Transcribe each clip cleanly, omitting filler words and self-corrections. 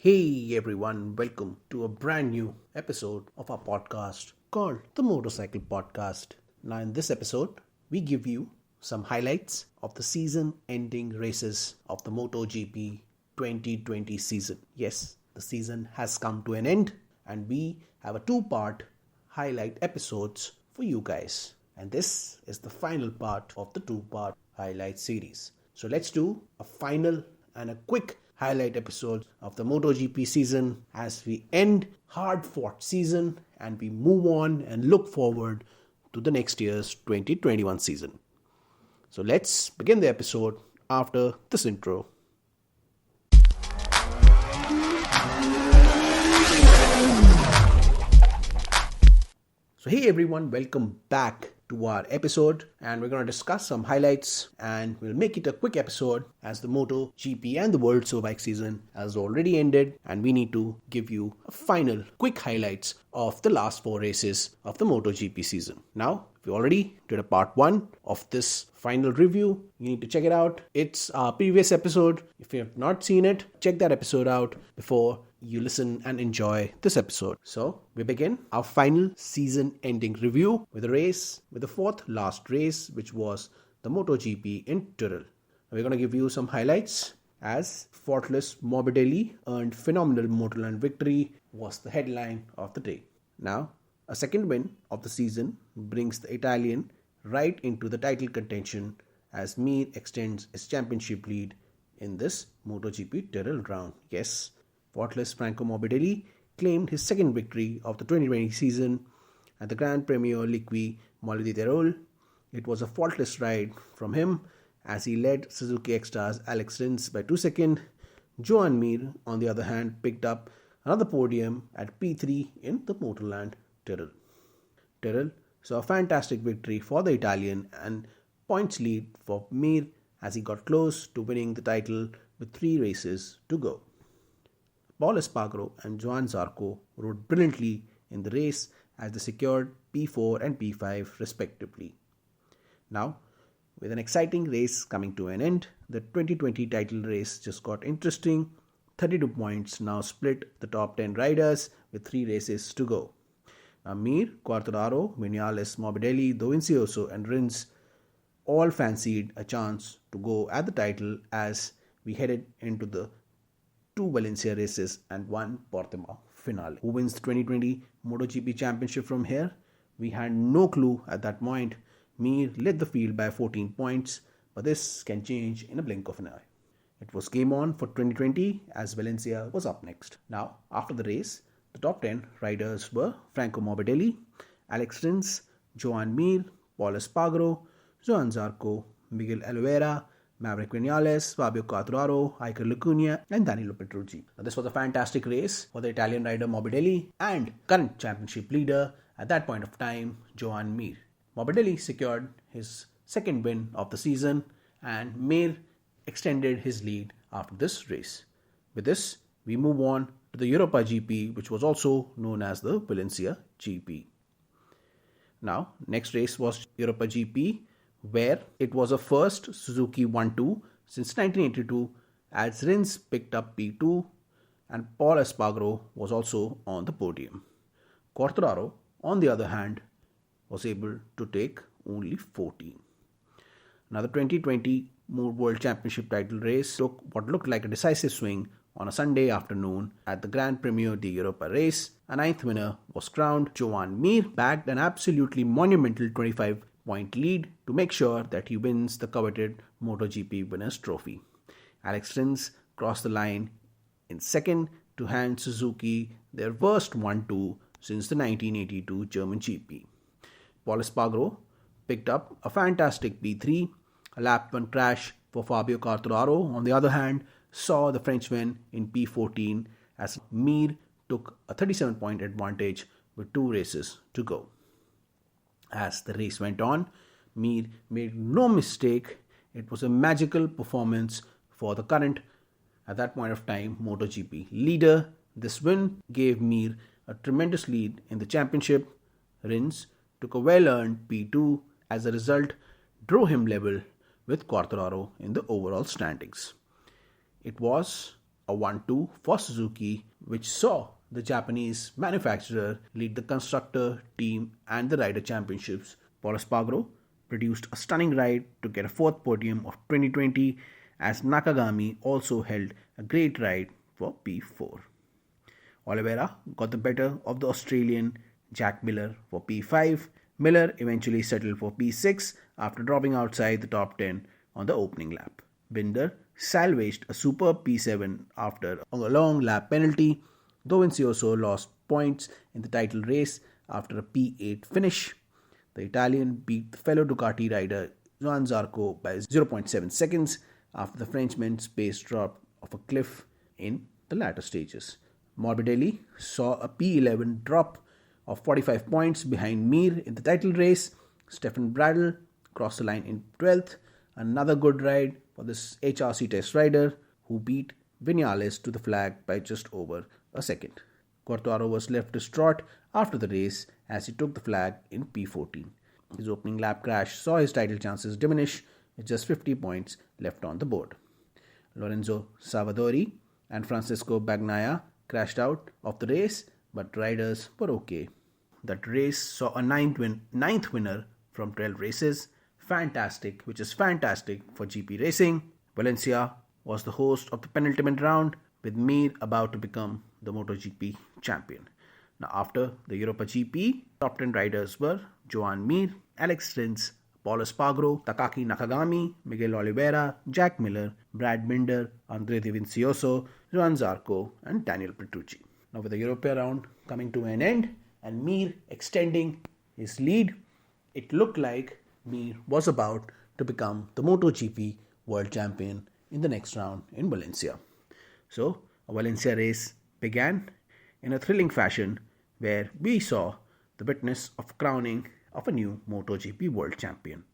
Hey everyone, welcome to a brand new episode of our podcast called the Motorcycle Podcast. Now, in this episode, we give you some highlights of the season ending races of the MotoGP 2020 season. Yes, the season has come to an end, and we have a two-part highlight episodes for you guys. And this is the final part of the two-part highlight series. So let's do a final and a quick highlight episode of the MotoGP season as we end hard-fought season and we move on and look forward to the next year's 2021 season. So let's begin the episode after this intro. So hey everyone, welcome back to our episode, and we're going to discuss some highlights, and we'll make it a quick episode as the MotoGP and the World Superbike season has already ended, and we need to give you a final quick highlights of the last 4 races of the MotoGP season. Now, we already did a part 1 of this final review. You need to check it out. It's our previous episode. If you have not seen it, check that episode out before you listen and enjoy this episode. So we begin our final season ending review with the fourth last race, which was the MotoGP in Tyrrell. We're going to give you some highlights as faultless Morbidelli earned phenomenal Motorland victory was the headline of the day. Now, a second win of the season brings the Italian right into the title contention as Mir extends his championship lead in this MotoGP Tyrrell round. Yes, faultless Franco Morbidelli claimed his second victory of the 2020 season at the Gran Premio Liqui Moly di Tirol. It was a faultless ride from him as he led Suzuki X-Star's Alex Rins by 2 seconds. Joan Mir, on the other hand, picked up another podium at P3 in the Motorland Tyrrell. Tyrrell saw a fantastic victory for the Italian and points lead for Mir as he got close to winning the title with 3 races to go. Paul Espargaro and Joan Zarco rode brilliantly in the race as they secured P4 and P5 respectively. Now, with an exciting race coming to an end, the 2020 title race just got interesting. 32 points now split the top 10 riders with 3 races to go. Mir, Quartararo, Vinales, Morbidelli, Dovizioso and Rins all fancied a chance to go at the title as we headed into the 2 Valencia races and 1 Portimao finale. Who wins the 2020 MotoGP Championship from here? We had no clue at that point. Mir led the field by 14 points, but this can change in a blink of an eye. It was game on for 2020 as Valencia was up next. Now, after the race, the top 10 riders were Franco Morbidelli, Alex Rins, Joan Mir, Paul Espargaro, Joan Zarco, Miguel Oliveira, Maverick Vinales, Fabio Quartararo, Iker Lecuona and Danilo Petrucci. Now, this was a fantastic race for the Italian rider Morbidelli and current championship leader at that point of time, Joan Mir. Morbidelli secured his second win of the season and Mir extended his lead after this race. With this, we move on to the Europa GP, which was also known as the Valencia GP. Now, next race was Europa GP, where it was a first Suzuki 1-2 since 1982 as Rins picked up P2 and Paul Espargaro was also on the podium. Quartararo, on the other hand, was able to take only 14. Now, the 2020 World Championship title race took what looked like a decisive swing on a Sunday afternoon at the Gran Premio di Europa race. A 9th winner was crowned. Joan Mir bagged an absolutely monumental 25-point lead to make sure that he wins the coveted MotoGP Winners' Trophy. Alex Rins crossed the line in second to hand Suzuki their worst 1-2 since the 1982 German GP. Paul Espargaro picked up a fantastic P3. A lap 1 crash for Fabio Quartararo, on the other hand, saw the Frenchman in P14 as Mir took a 37-point advantage with 2 races to go. As the race went on, Mir made no mistake. It was a magical performance for the current, at that point of time, MotoGP leader. This win gave Mir a tremendous lead in the championship. Rins took a well-earned P2. As a result, drew him level with Quartararo in the overall standings. It was a 1-2 for Suzuki, which saw the Japanese manufacturer lead the constructor, team, and the rider championships. Paul Espargaro produced a stunning ride to get a fourth podium of 2020, as Nakagami also held a great ride for P4. Oliveira got the better of the Australian Jack Miller for P5. Miller eventually settled for P6 after dropping outside the top 10 on the opening lap. Binder salvaged a superb P7 after a long lap penalty. Dovizioso lost points in the title race after a P8 finish. The Italian beat the fellow Ducati rider Johann Zarco by 0.7 seconds after the Frenchman's pace dropped off a cliff in the latter stages. Morbidelli saw a P11 drop of 45 points behind Mir in the title race. Stefan Bradl crossed the line in 12th. Another good ride for this HRC test rider who beat Vinales to the flag by just over a second. Quartaro was left distraught after the race as he took the flag in P14. His opening lap crash saw his title chances diminish with just 50 points left on the board. Lorenzo Savadori and Francisco Bagnaia crashed out of the race, but riders were okay. That race saw a ninth winner from 12 races. Fantastic, which is fantastic for GP racing. Valencia was the host of the penultimate round, with Mir about to become the MotoGP champion. Now, after the Europa GP, top 10 riders were Joan Mir, Alex Rins, Paul Espargaro, Takaki Nakagami, Miguel Oliveira, Jack Miller, Brad Binder, Andre Dovizioso, Johann Zarco, and Daniel Petrucci. Now, with the Europa round coming to an end and Mir extending his lead, it looked like Mir was about to become the MotoGP world champion in the next round in Valencia. So, a Valencia race began in a thrilling fashion where we saw the witness of crowning of a new MotoGP world champion.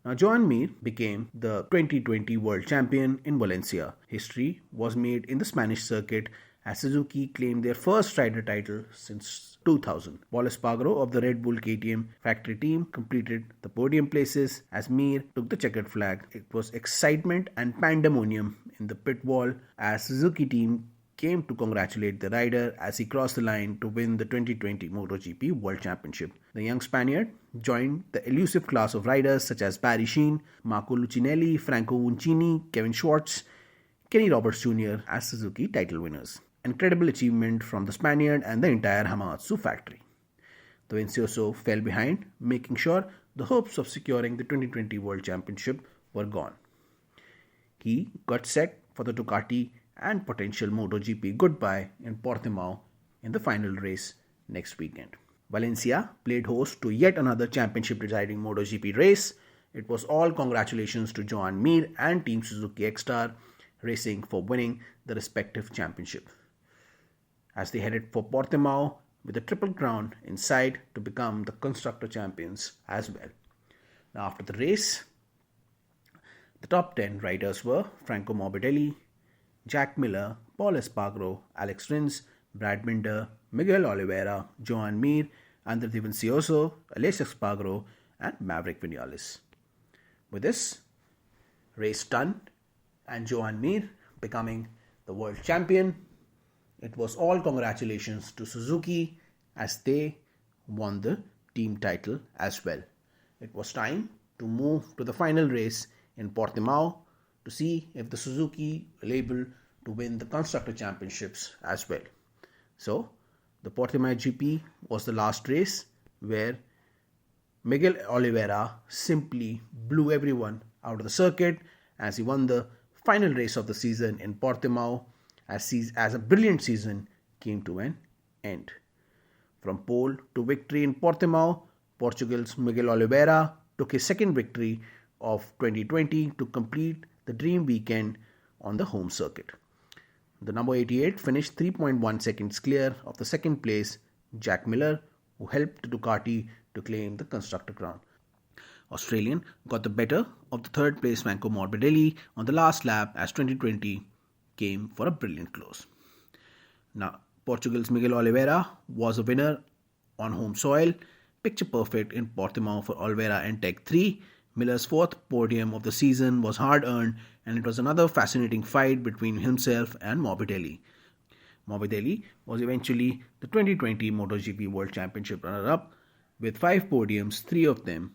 Now, Joan Mir became the 2020 world champion in Valencia. History was made in the Spanish circuit as Suzuki claimed their first rider title since 2000. Paul Espargaro of the Red Bull KTM factory team completed the podium places as Mir took the checkered flag. It was excitement and pandemonium in the pit wall as Suzuki team came to congratulate the rider as he crossed the line to win the 2020 MotoGP World Championship. The young Spaniard joined the elusive class of riders such as Barry Sheene, Marco Lucinelli, Franco Uncini, Kevin Schwartz, Kenny Roberts Jr. as Suzuki title winners. Incredible achievement from the Spaniard and the entire Hamamatsu factory. Dovizioso fell behind, making sure the hopes of securing the 2020 World Championship were gone. He got set for the Ducati and potential MotoGP goodbye in Portimao in the final race next weekend. Valencia played host to yet another championship-deciding MotoGP race. It was all congratulations to Joan Mir and Team Suzuki X-Star Racing for winning the respective championship, as they headed for Portimao with a triple crown in sight to become the constructor champions as well. Now, after the race, the top 10 riders were Franco Morbidelli, Jack Miller, Paul Espargaro, Alex Rins, Brad Binder, Miguel Oliveira, Joan Mir, Andre Dovizioso, Aleix Espargaro, and Maverick Vinales. With this race done and Joan Mir becoming the world champion, it was all congratulations to Suzuki as they won the team title as well. It was time to move to the final race in Portimao to see if the Suzuki will able to win the constructor championships as well. So, the Portimao GP was the last race where Miguel Oliveira simply blew everyone out of the circuit as he won the final race of the season in Portimao as a brilliant season came to an end. From pole to victory in Portimao, Portugal's Miguel Oliveira took his second victory of 2020 to complete the dream weekend on the home circuit. The number 88 finished 3.1 seconds clear of the second place Jack Miller, who helped Ducati to claim the constructor crown. Australian got the better of the third place Franco Morbidelli on the last lap as 2020 came for a brilliant close. Now, Portugal's Miguel Oliveira was a winner on home soil. Picture perfect in Portimao for Oliveira and Tech 3. Miller's fourth podium of the season was hard-earned, and it was another fascinating fight between himself and Morbidelli. Morbidelli was eventually the 2020 MotoGP World Championship runner-up with 5 podiums, 3 of them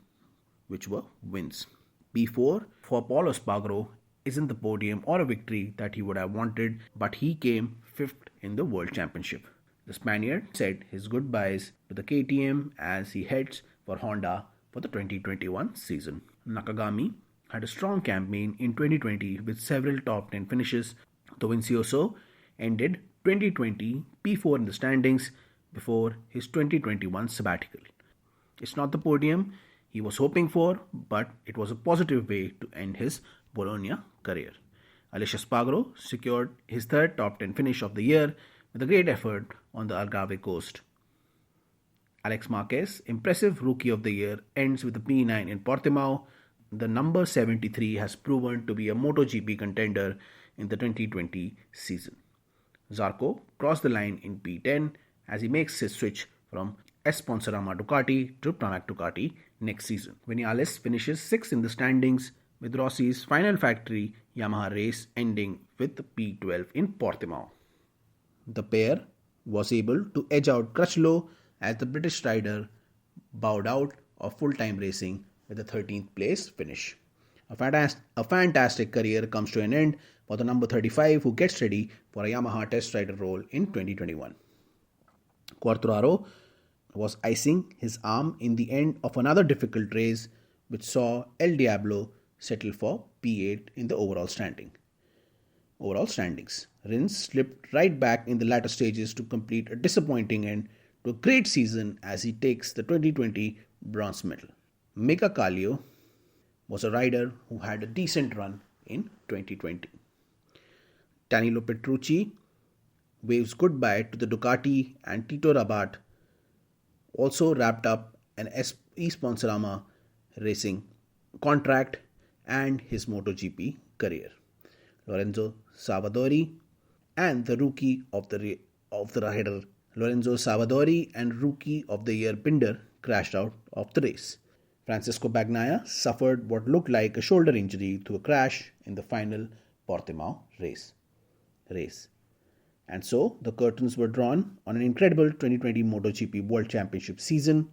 which were wins. P4 for Paul Espargaro isn't the podium or a victory that he would have wanted, but he came 5th in the World Championship. The Spaniard said his goodbyes to the KTM as he heads for Honda for the 2021 season. Nakagami had a strong campaign in 2020 with several top 10 finishes. Dovizioso ended 2020 P4 in the standings before his 2021 sabbatical. It's not the podium he was hoping for, but it was a positive way to end his Bologna career. Aleix Espargaro secured his third top 10 finish of the year with a great effort on the Algarve coast. Alex Marquez, impressive Rookie of the Year, ends with a P9 in Portimao. The number 73 has proven to be a MotoGP contender in the 2020 season. Zarco crossed the line in P10 as he makes his switch from Sponsorama Ducati to Pramac Ducati next season. Vinales finishes 6th in the standings with Rossi's final factory Yamaha race ending with the P12 in Portimao. The pair was able to edge out Crutchlow as the British rider bowed out of full-time racing with a 13th place finish. A fantastic career comes to an end for the number 35 who gets ready for a Yamaha test rider role in 2021. Quartararo was icing his arm in the end of another difficult race which saw El Diablo settle for P8 in the overall standings. Rins slipped right back in the latter stages to complete a disappointing end to a great season as he takes the 2020 bronze medal. Mika Kallio was a rider who had a decent run in 2020. Danilo Petrucci waves goodbye to the Ducati, and Tito Rabat also wrapped up an Sponsorama racing contract and his MotoGP career. Lorenzo Savadori and the Rookie of the rider Lorenzo Savadori and Rookie of the Year Binder crashed out of the race. Francisco Bagnaia suffered what looked like a shoulder injury through a crash in the final Portimao race. And so the curtains were drawn on an incredible 2020 MotoGP World Championship season.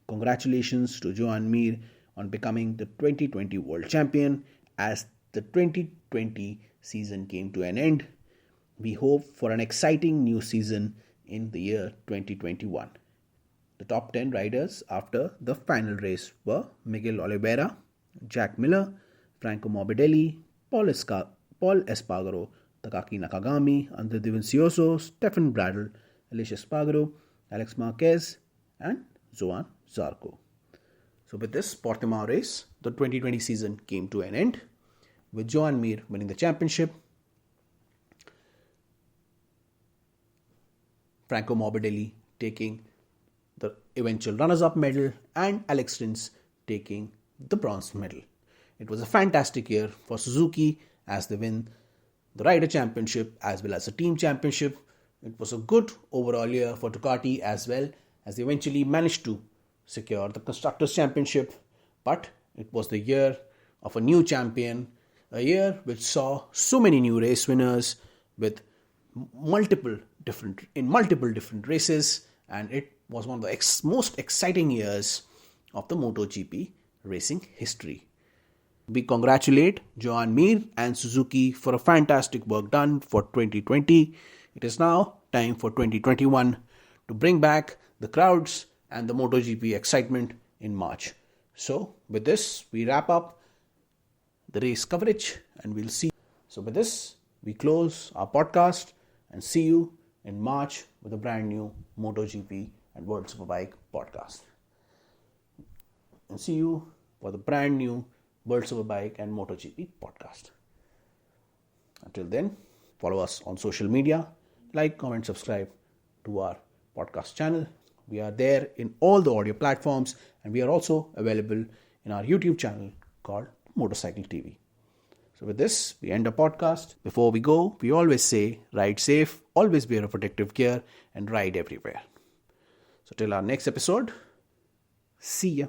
Congratulations to Joan Mir on becoming the 2020 World Champion. As the 2020 season came to an end, we hope for an exciting new season in the year 2021. The top 10 riders after the final race were Miguel Oliveira, Jack Miller, Franco Morbidelli, Paul Espargaro, Takaki Nakagami, Andre Dovizioso, Stefan Bradl, Aleix Espargaro, Alex Marquez, and Joan Zarco. So with this Portimao race, the 2020 season came to an end, with Joan Mir winning the championship, Franco Morbidelli taking the eventual runners-up medal, and Alex Rins taking the bronze medal. It was a fantastic year for Suzuki as they win the Rider Championship as well as the Team Championship. It was a good overall year for Ducati as well, as they eventually managed to secure the Constructors' Championship. But it was the year of a new champion, a year which saw so many new race winners with multiple different races, and it was one of the most exciting years of the MotoGP racing history. We congratulate Joan Mir and Suzuki for a fantastic work done for 2020. It is now time for 2021 to bring back the crowds and the MotoGP excitement in March. So with this, we wrap up the race coverage, and we'll see. So with this, we close our podcast and see you in March with a brand new MotoGP and World Superbike podcast. And see you for the brand new World Superbike and MotoGP podcast. Until then, follow us on social media, like, comment, subscribe to our podcast channel. We are there in all the audio platforms, and we are also available in our YouTube channel called Motorcycle TV. So with this, we end our podcast. Before we go, we always say, ride safe, always wear a protective gear, and ride everywhere. So till our next episode, see ya.